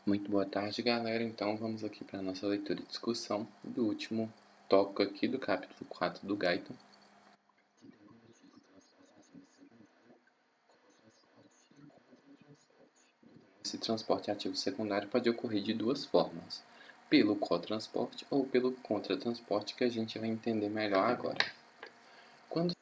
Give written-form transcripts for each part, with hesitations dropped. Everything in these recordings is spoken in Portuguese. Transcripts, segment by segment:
Muito boa tarde, galera. Então, vamos aqui para a nossa leitura e discussão do último tópico aqui do capítulo 4 do Gaiton. Esse transporte ativo secundário pode ocorrer de duas formas: pelo cotransporte ou pelo contratransporte, que a gente vai entender melhor agora. Quando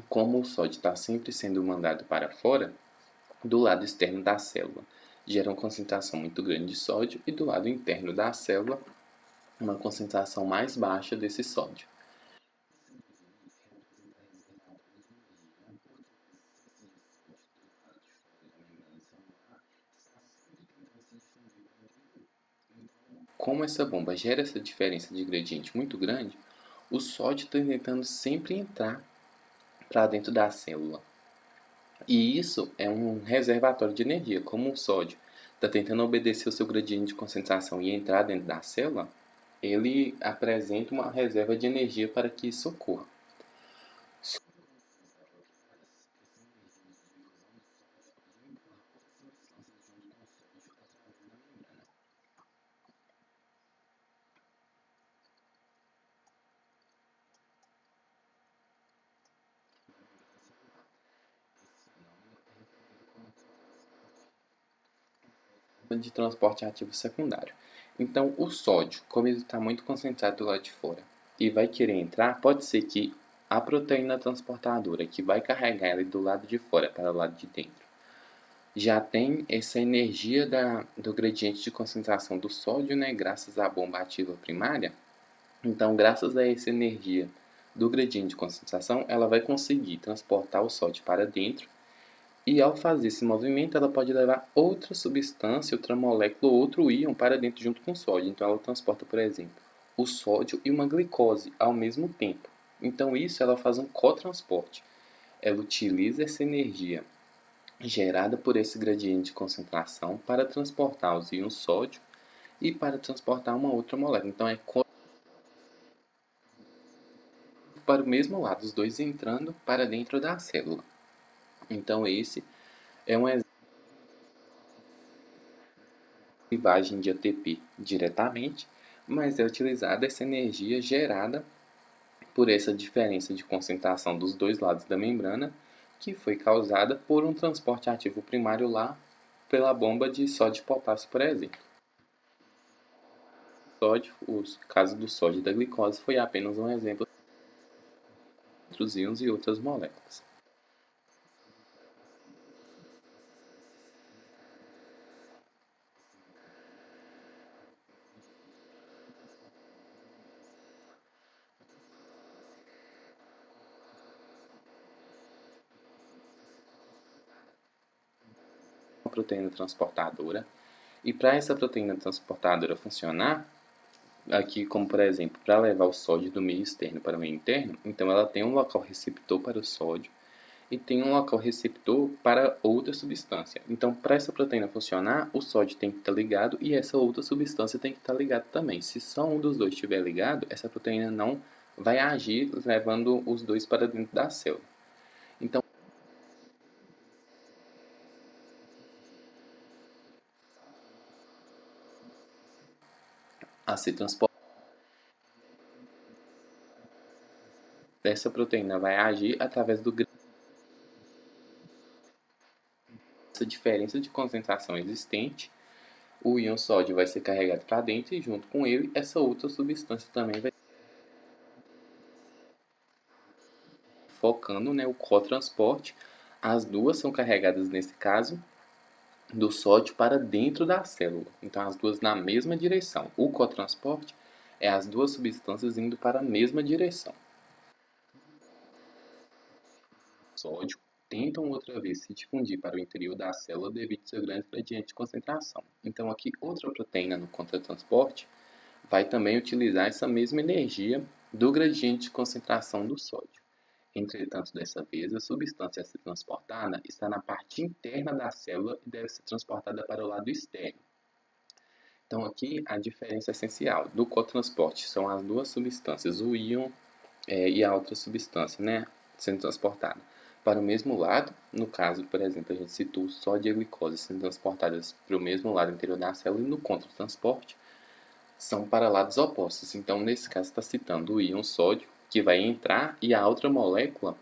como o sódio está sempre sendo mandado para fora, do lado externo da célula gera uma concentração muito grande de sódio e do lado interno da célula uma concentração mais baixa desse sódio. Como essa bomba gera essa diferença de gradiente muito grande, o sódio está tentando sempre entrar para dentro da célula. E isso é um reservatório de energia. Como o sódio está tentando obedecer o seu gradiente de concentração e entrar dentro da célula, ele apresenta uma reserva de energia para que isso ocorra. De transporte ativo secundário. Então, o sódio, como ele está muito concentrado do lado de fora e vai querer entrar, pode ser que a proteína transportadora que vai carregar ele do lado de fora para o lado de dentro já tem essa energia do gradiente de concentração do sódio, né, graças à bomba ativa primária. Então, graças a essa energia do gradiente de concentração, ela vai conseguir transportar o sódio para dentro e ao fazer esse movimento, ela pode levar outra substância, outra molécula ou outro íon para dentro junto com o sódio. Então, ela transporta, por exemplo, o sódio e uma glicose ao mesmo tempo. Então, isso ela faz um cotransporte. Ela utiliza essa energia gerada por esse gradiente de concentração para transportar os íons sódio e para transportar uma outra molécula. Então, é para o mesmo lado, os dois entrando para dentro da célula. Então, esse é um exemplo de clivagem de ATP diretamente, mas é utilizada essa energia gerada por essa diferença de concentração dos dois lados da membrana, que foi causada por um transporte ativo primário lá pela bomba de sódio e potássio, por exemplo. O caso do sódio e da glicose foi apenas um exemplo de outros íons e outras moléculas. Uma proteína transportadora, e para essa proteína transportadora funcionar, aqui como por exemplo, para levar o sódio do meio externo para o meio interno, então ela tem um local receptor para o sódio e tem um local receptor para outra substância. Então, para essa proteína funcionar, o sódio tem que estar ligado e essa outra substância tem que estar ligada também. Se só um dos dois estiver ligado, essa proteína não vai agir levando os dois para dentro da célula. Então, a ser transportada, essa proteína vai agir através dessa diferença de concentração existente. O íon sódio vai ser carregado para dentro e junto com ele, essa outra substância também vai focando, né, o cotransporte. As duas são carregadas nesse caso do sódio para dentro da célula. Então, as duas na mesma direção. O cotransporte é as duas substâncias indo para a mesma direção. O sódio tentam outra vez se difundir para o interior da célula devido ao seu grande gradiente de concentração. Então, aqui outra proteína no contratransporte vai também utilizar essa mesma energia do gradiente de concentração do sódio. Entretanto, dessa vez, a substância a ser transportada está na parte interna da célula e deve ser transportada para o lado externo. Então aqui a diferença essencial do cotransporte são as duas substâncias, o íon e a outra substância, né, sendo transportada para o mesmo lado. No caso, por exemplo, a gente citou o sódio e a glicose sendo transportadas para o mesmo lado interior da célula, e no contratransporte são para lados opostos. Então, nesse caso, está citando o íon sódio, que vai entrar, e a outra molécula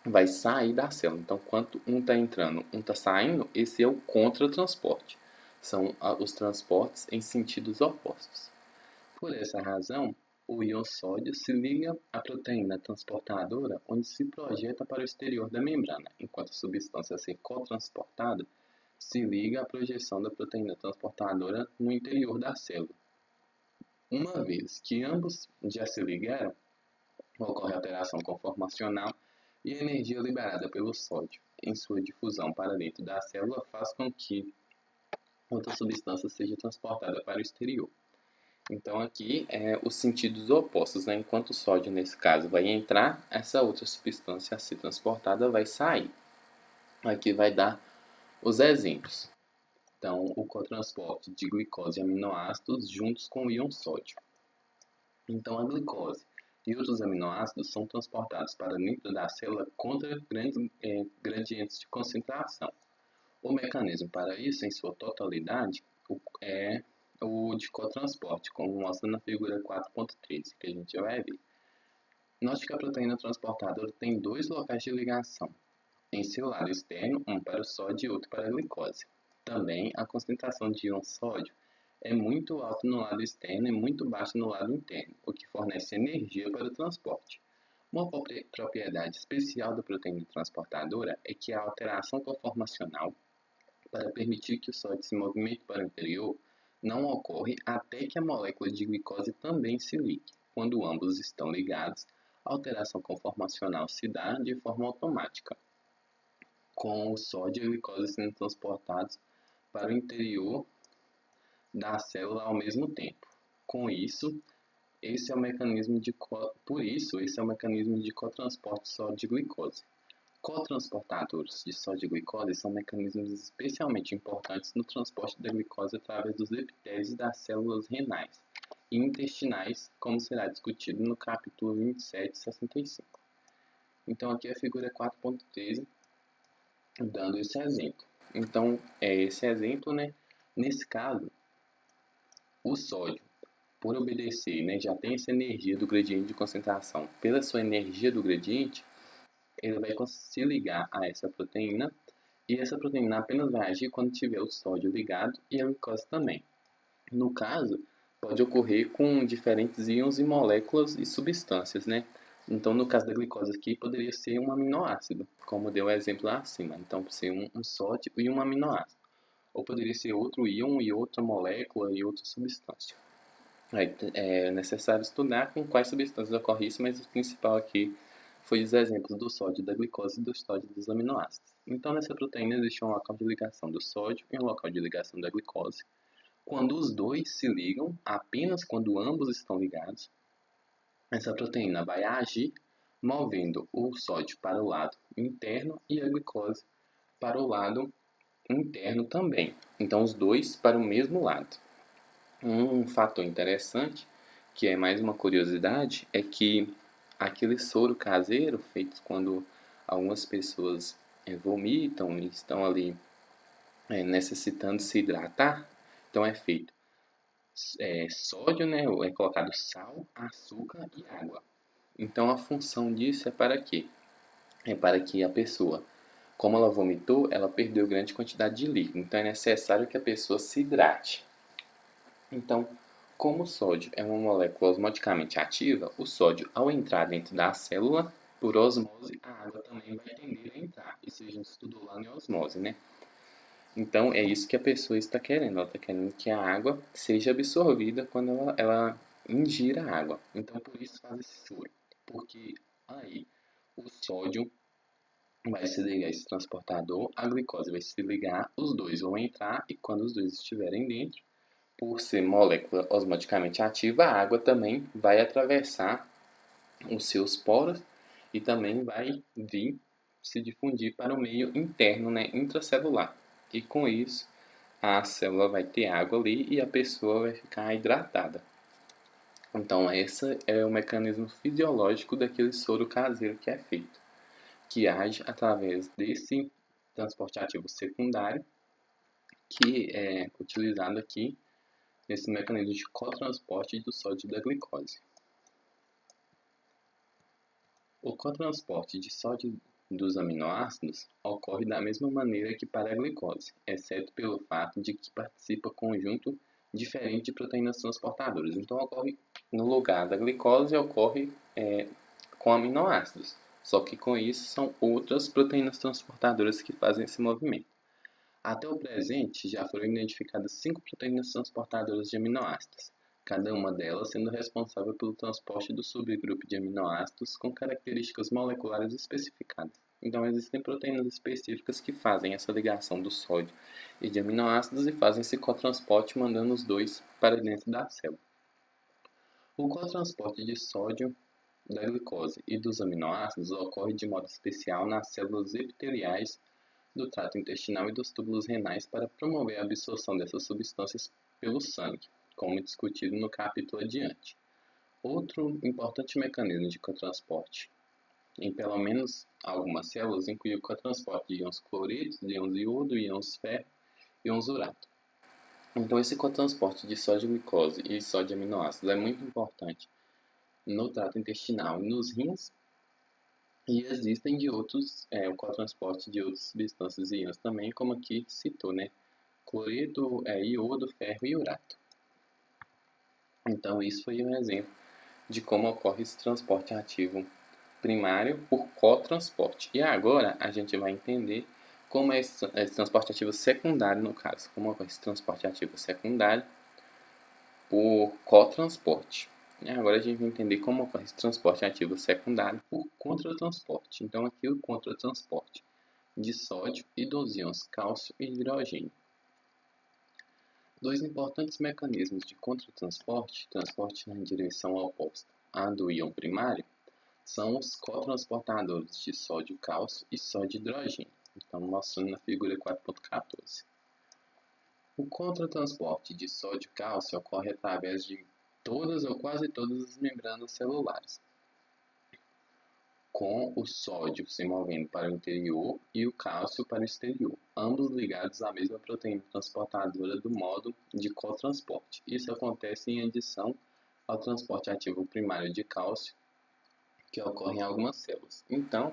vai sair da célula. Então, quando um está entrando, um está saindo, esse é o contratransporte. São os transportes em sentidos opostos. Por essa razão, o íon sódio se liga à proteína transportadora, onde se projeta para o exterior da membrana, enquanto a substância a ser cotransportada se liga à projeção da proteína transportadora no interior da célula. Uma vez que ambos já se ligaram, ocorre alteração conformacional e a energia liberada pelo sódio em sua difusão para dentro da célula faz com que outra substância seja transportada para o exterior. Então aqui os sentidos opostos, né? Enquanto o sódio nesse caso vai entrar, essa outra substância a ser transportada vai sair. Aqui vai dar os exemplos. Então o cotransporte de glicose e aminoácidos juntos com o íon sódio. Então a glicose e outros aminoácidos são transportados para dentro da célula contra grandes gradientes de concentração. O mecanismo para isso, em sua totalidade, é o de cotransporte, como mostra na figura 4.13, que a gente vai ver. Note que a proteína transportadora tem dois locais de ligação, em seu lado externo, um para o sódio e outro para a glicose. Também, a concentração de íon sódio é muito alta no lado externo e muito baixa no lado interno, o que fornece energia para o transporte. Uma propriedade especial da proteína transportadora é que a alteração conformacional para permitir que o sódio se movimente para o interior não ocorre até que a molécula de glicose também se ligue. Quando ambos estão ligados, a alteração conformacional se dá de forma automática, com o sódio e a glicose sendo transportados para o interior da célula ao mesmo tempo. Com isso, esse é o mecanismo de esse é o mecanismo de cotransporte sódio e glicose. Cotransportadores de sódio e glicose são mecanismos especialmente importantes no transporte da glicose através dos epitélios das células renais e intestinais, como será discutido no capítulo 27 e 65. Então aqui a figura 4.13 dando esse exemplo. Então é esse exemplo, né? Nesse caso, o sódio, por obedecer, né, já tem essa energia do gradiente de concentração. Pela sua energia do gradiente, ele vai se ligar a essa proteína, e essa proteína apenas vai agir quando tiver o sódio ligado e a glicose também. No caso, pode ocorrer com diferentes íons e moléculas e substâncias, né? Então, no caso da glicose aqui, poderia ser um aminoácido, como deu o exemplo lá acima. Então, ser um sódio e um aminoácido. Ou poderia ser outro íon e outra molécula e outra substância. É necessário estudar com quais substâncias ocorre isso, mas o principal aqui foi os exemplos do sódio da glicose e do sódio dos aminoácidos. Então, nessa proteína existe um local de ligação do sódio e um local de ligação da glicose. Quando os dois se ligam, apenas quando ambos estão ligados, essa proteína vai agir movendo o sódio para o lado interno e a glicose para o lado interno também. Então, os dois para o mesmo lado. Um fator interessante, que é mais uma curiosidade, é que aquele soro caseiro feito quando algumas pessoas vomitam e estão ali necessitando se hidratar, então é feito sódio, né? É colocado sal, açúcar e água. Então a função disso é para quê? É para que a pessoa, como ela vomitou, ela perdeu grande quantidade de líquido. Então é necessário que a pessoa se hidrate. Então, como o sódio é uma molécula osmoticamente ativa, o sódio, ao entrar dentro da célula, por osmose, a água também vai tender a entrar. Isso a gente estudou lá na osmose, né? Então, é isso que a pessoa está querendo. Ela está querendo que a água seja absorvida quando ela ingira a água. Então, por isso faz esse soro. Porque aí o sódio vai se ligar a esse transportador, a glicose vai se ligar, os dois vão entrar e quando os dois estiverem dentro, por ser molécula osmoticamente ativa, a água também vai atravessar os seus poros e também vai vir se difundir para o meio interno, né, intracelular. E com isso, a célula vai ter água ali e a pessoa vai ficar hidratada. Então, esse é o mecanismo fisiológico daquele soro caseiro que é feito, que age através desse transporte ativo secundário, que é utilizado aqui nesse mecanismo de cotransporte do sódio e da glicose. O cotransporte de sódio dos aminoácidos ocorre da mesma maneira que para a glicose, exceto pelo fato de que participa conjunto diferente de proteínas transportadoras. Então, ocorre no lugar da glicose, ocorre com aminoácidos. Só que com isso são outras proteínas transportadoras que fazem esse movimento. Até o presente, já foram identificadas 5 proteínas transportadoras de aminoácidos, cada uma delas sendo responsável pelo transporte do subgrupo de aminoácidos com características moleculares especificadas. Então, existem proteínas específicas que fazem essa ligação do sódio e de aminoácidos e fazem esse cotransporte, mandando os dois para dentro da célula. O cotransporte de sódio, da glicose e dos aminoácidos ocorre de modo especial nas células epiteliais do trato intestinal e dos túbulos renais para promover a absorção dessas substâncias pelo sangue, como discutido no capítulo adiante. Outro importante mecanismo de cotransporte em pelo menos algumas células inclui o cotransporte de íons cloretos, de íons iodo, íons ferro e íons urato. Então, esse cotransporte de sódio glicose e sódio aminoácidos é muito importante no trato intestinal e nos rins, e existem de outros, o cotransporte de outras substâncias e íons também, como aqui citou, né? Cloreto, iodo, ferro e urato. Então, isso foi um exemplo de como ocorre esse transporte ativo primário por cotransporte. E agora a gente vai entender como é esse transporte ativo secundário, no caso. Como ocorre esse transporte ativo secundário por cotransporte. E agora a gente vai entender como ocorre esse transporte ativo secundário por contratransporte. Então, aqui o contratransporte de sódio e dos íons cálcio e hidrogênio. Dois importantes mecanismos de contratransporte, transporte na direção oposta à do íon primário, são os cotransportadores de sódio cálcio e sódio hidrogênio. Então, mostrando na figura 4.14. O contratransporte de sódio cálcio ocorre através de todas ou quase todas as membranas celulares, com o sódio se movendo para o interior e o cálcio para o exterior, ambos ligados à mesma proteína transportadora do modo de cotransporte. Isso acontece em adição ao transporte ativo primário de cálcio, que ocorre em algumas células. Então,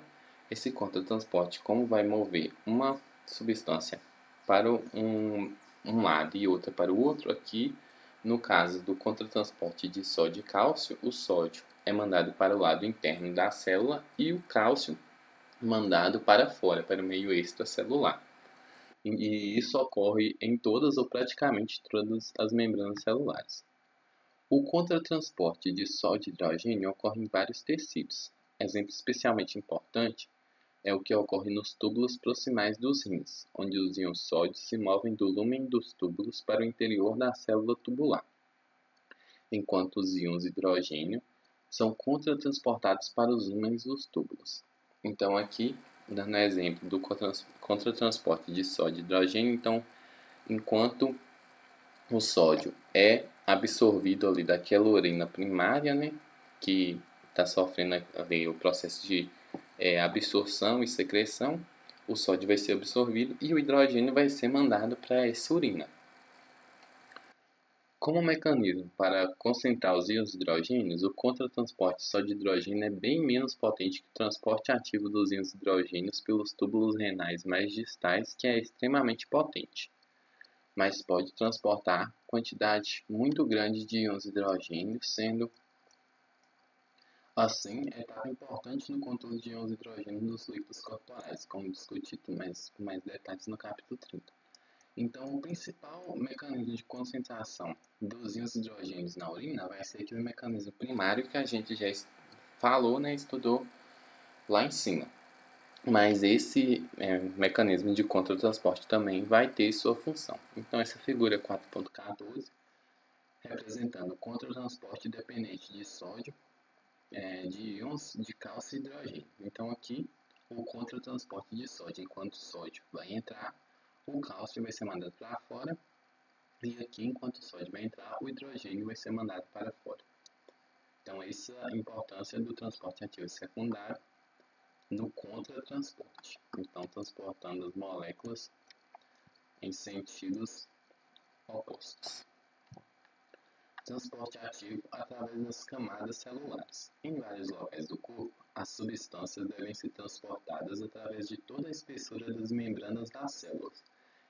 esse contratransporte, como vai mover uma substância para um lado e outra para o outro, aqui no caso do contratransporte de sódio e cálcio, o sódio é mandado para o lado interno da célula e o cálcio mandado para fora, para o meio extracelular. E isso ocorre em todas ou praticamente todas as membranas celulares. O contratransporte de sódio e hidrogênio ocorre em vários tecidos. Exemplo especialmente importante é o que ocorre nos túbulos proximais dos rins, onde os íons sódio se movem do lúmen dos túbulos para o interior da célula tubular, enquanto os íons hidrogênio são contratransportados para os lúmenes dos túbulos. Então, aqui, dando exemplo do contratransporte de sódio e hidrogênio, então, enquanto o sódio é absorvido ali daquela urina primária, né, que está sofrendo ali o processo de absorção e secreção, o sódio vai ser absorvido e o hidrogênio vai ser mandado para essa urina. Como mecanismo para concentrar os íons hidrogênios, o contratransporte só de hidrogênio é bem menos potente que o transporte ativo dos íons hidrogênios pelos túbulos renais mais distais, que é extremamente potente, mas pode transportar quantidade muito grande de íons hidrogênio, sendo assim etapa importante no controle de íons hidrogênio nos líquidos corporais, como discutido com mais detalhes no capítulo 30. Então, o principal mecanismo de concentração dos íons hidrogênios na urina vai ser aquele mecanismo primário que a gente já falou, né, estudou lá em cima. Mas esse mecanismo de contratransporte também vai ter sua função. Então, essa figura 4.14, representando o contratransporte dependente de sódio, de íons de cálcio e hidrogênio. Então, aqui, o contratransporte de sódio, enquanto o sódio vai entrar, o cálcio vai ser mandado para fora, e aqui, enquanto o sódio vai entrar, o hidrogênio vai ser mandado para fora. Então, essa é a importância do transporte ativo secundário no contratransporte. Então, transportando as moléculas em sentidos opostos. Transporte ativo através das camadas celulares. Em vários locais do corpo, as substâncias devem ser transportadas através de toda a espessura das membranas das células,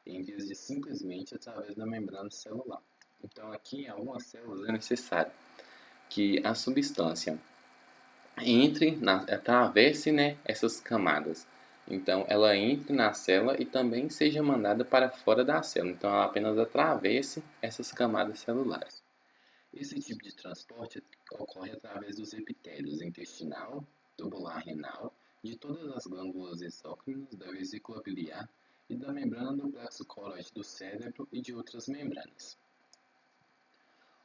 em vez de simplesmente através da membrana celular. Então, aqui em algumas células é necessário que a substância atravesse, né, essas camadas. Então, ela entre na célula e também seja mandada para fora da célula. Então, ela apenas atravesse essas camadas celulares. Esse tipo de transporte ocorre através dos epitélios intestinal, tubular renal, de todas as glândulas exócrinas, da vesícula biliar e da membrana do plexo coroide do cérebro e de outras membranas.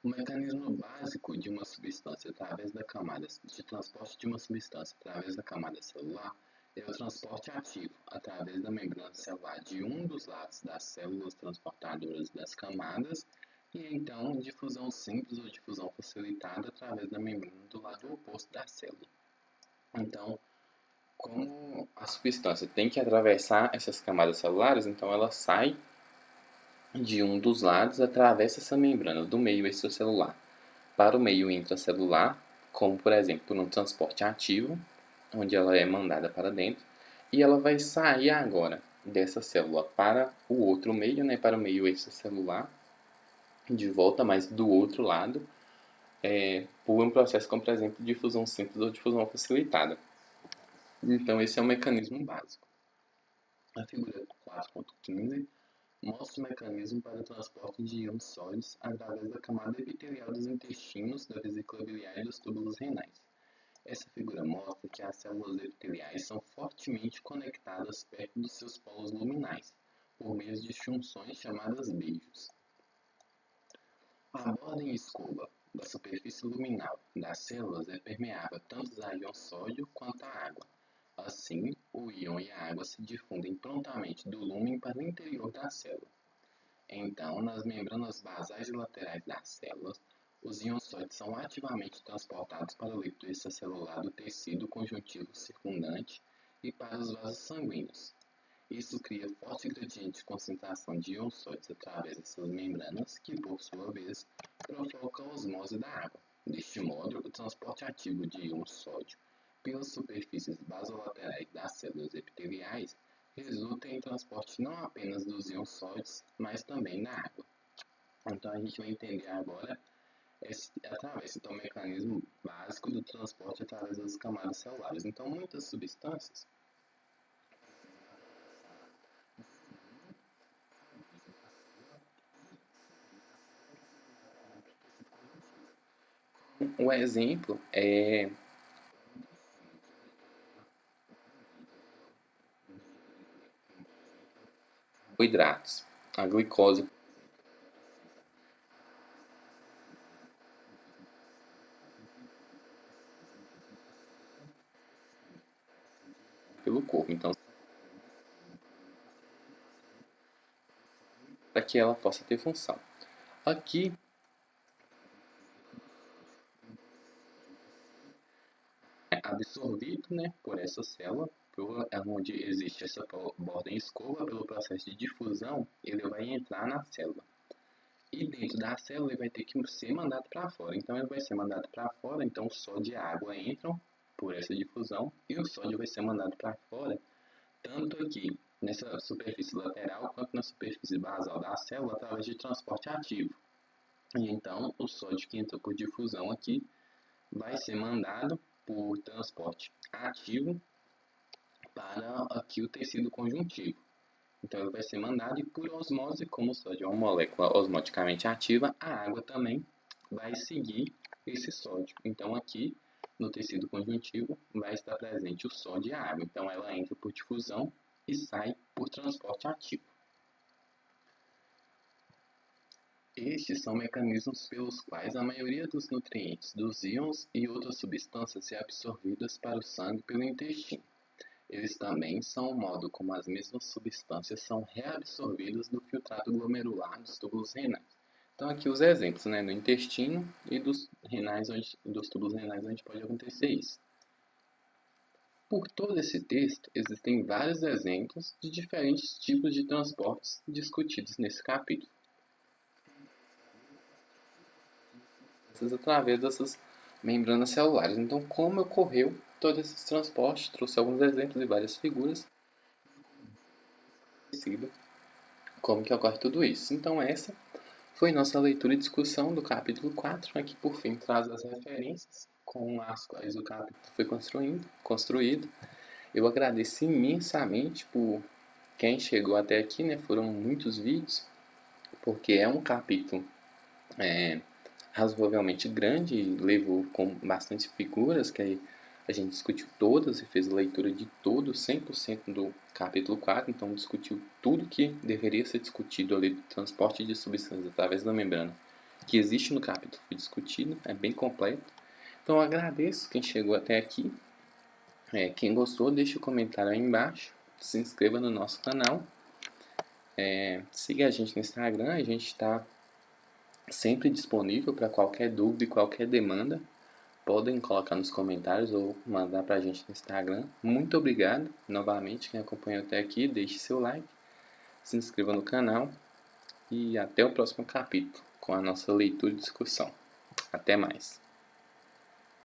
O mecanismo básico de uma substância através da camada de transporte de uma substância através da camada celular é o transporte ativo através da membrana celular de um dos lados das células transportadoras das camadas e então difusão simples ou difusão facilitada através da membrana do lado oposto da célula. Então, como a substância tem que atravessar essas camadas celulares, então ela sai de um dos lados, atravessa essa membrana do meio extracelular para o meio intracelular, como por exemplo no transporte ativo, onde ela é mandada para dentro, e ela vai sair agora dessa célula para o outro meio, né, para o meio extracelular, de volta, mas do outro lado, por um processo como, por exemplo, difusão simples ou difusão facilitada. Então, esse é o mecanismo básico. A figura 4.15 mostra o mecanismo para o transporte de íons sólidos através da camada epitelial dos intestinos, da vesícula biliar e dos túbulos renais. Essa figura mostra que as células epiteliais são fortemente conectadas perto dos seus polos luminais, por meio de junções chamadas beijos. A borda em escova da superfície luminal das células é permeável tanto a íon sódio quanto à água. Assim, o íon e a água se difundem prontamente do lúmen para o interior da célula. Então, nas membranas basais e laterais das células, os íons sólidos são ativamente transportados para o líquido extracelular do tecido conjuntivo circundante e para os vasos sanguíneos. Isso cria forte gradiente de concentração de íons sólidos através dessas membranas, que, por sua vez, provoca a osmose da água. Deste modo, o transporte ativo de íons sódio pelas superfícies basolaterais das células epiteliais resulta em transporte não apenas dos íons sólidos, mas também da água. Então, a gente vai entender agora através do mecanismo básico do transporte através das camadas celulares. Então, muitas substâncias um exemplo é carboidratos. A glicose pelo corpo. Então, para que ela possa ter função. Aqui, é absorvido, né, por essa célula, onde existe essa borda em escova, pelo processo de difusão, ele vai entrar na célula. E dentro da célula ele vai ter que ser mandado para fora. Então ele vai ser mandado para fora, então o sódio e a água entram por essa difusão e o sódio vai ser mandado para fora, tanto aqui nessa superfície lateral quanto na superfície basal da célula através de transporte ativo. E então o sódio que entra por difusão aqui vai ser mandado por transporte ativo para aqui o tecido conjuntivo. Então ele vai ser mandado e por osmose, como o sódio é uma molécula osmoticamente ativa, a água também vai seguir esse sódio. Então aqui no tecido conjuntivo vai estar presente o sódio e a água. Então ela entra por difusão e sai por transporte ativo. Estes são mecanismos pelos quais a maioria dos nutrientes, dos íons e outras substâncias é absorvidas para o sangue pelo intestino. Eles também são o modo como as mesmas substâncias são reabsorvidas do filtrado glomerular dos túbulos renais. Então aqui os exemplos, né, no intestino e dos túbulos renais onde pode acontecer isso. Por todo esse texto, existem vários exemplos de diferentes tipos de transportes discutidos nesse capítulo. Através dessas membranas celulares. Então, como ocorreu todo esse transporte? Trouxe alguns exemplos e várias figuras. Como que ocorre tudo isso? Então, essa foi nossa leitura e discussão do capítulo 4, que por fim traz as referências com as quais o capítulo foi construído. Eu agradeço imensamente por quem chegou até aqui, né? Foram muitos vídeos, porque é um capítulo razoavelmente grande e levou com bastante figuras, que aí a gente discutiu todas e fez a leitura de todo, 100% do capítulo 4, então discutiu tudo que deveria ser discutido ali do transporte de substâncias através da membrana, que existe no capítulo, foi discutido, é bem completo. Então eu agradeço quem chegou até aqui, quem gostou deixa o comentário aí embaixo, se inscreva no nosso canal, siga a gente no Instagram, a gente está sempre disponível para qualquer dúvida e qualquer demanda. Podem colocar nos comentários ou mandar para a gente no Instagram. Muito obrigado novamente quem acompanhou até aqui. Deixe seu like, se inscreva no canal e até o próximo capítulo com a nossa leitura e discussão. Até mais.